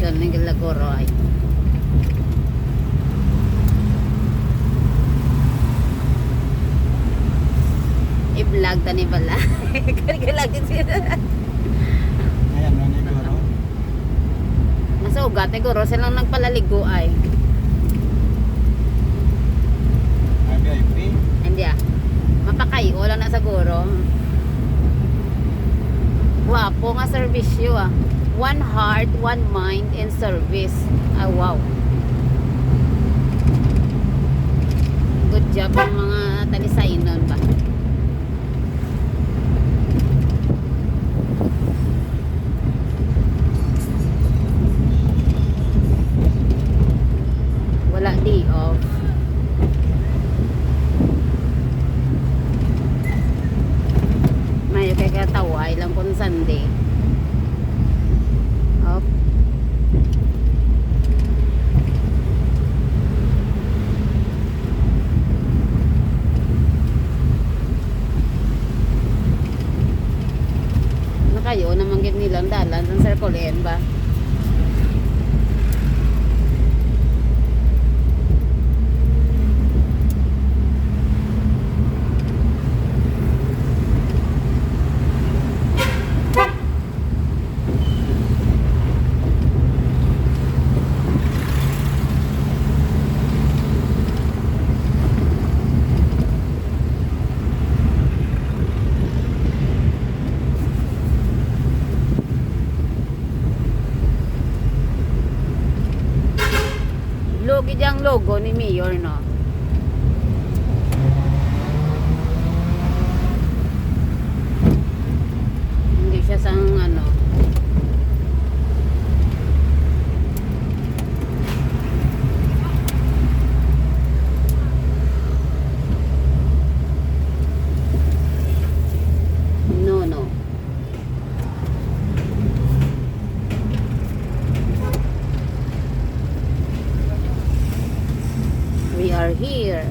station ng Lagoro ay. I-vlog tani pala. Kaligalagin sila. Ayan, no, Negoro. Masugat, Negoro. Silang nagpalaligo ay. VIP. Hindi ah. Mapakayo lang na siguro. Wapo nga servisyo ah. One heart, one mind, and service. Ah, wow. Good job ang mga talisaynon ba. Wala day off. May kay kataway lang kung Sunday. Op. Nakayo naman gid nilang dalan sa Circle N ba? Logi diyang logo ni Mayor, no? Hindi siya sang ano. No, no. We are here.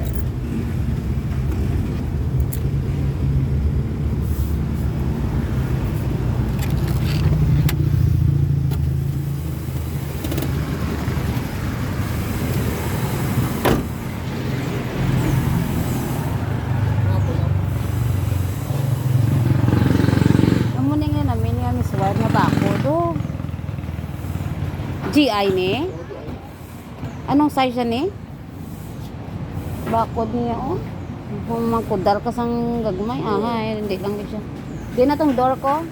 Amo ning nga namin nga miswar nga bako do. GI ni? Anong size ni? Bakod niya oh. Kung magkudal ka sang gagmay, hindi lang siya. Di na tong door ko.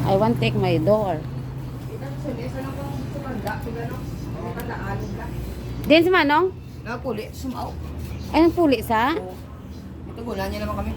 I want take my door. Din si Manong? Nakapuli, sumaw. Ay, nang puli sa? Ito, gula niya naman kami.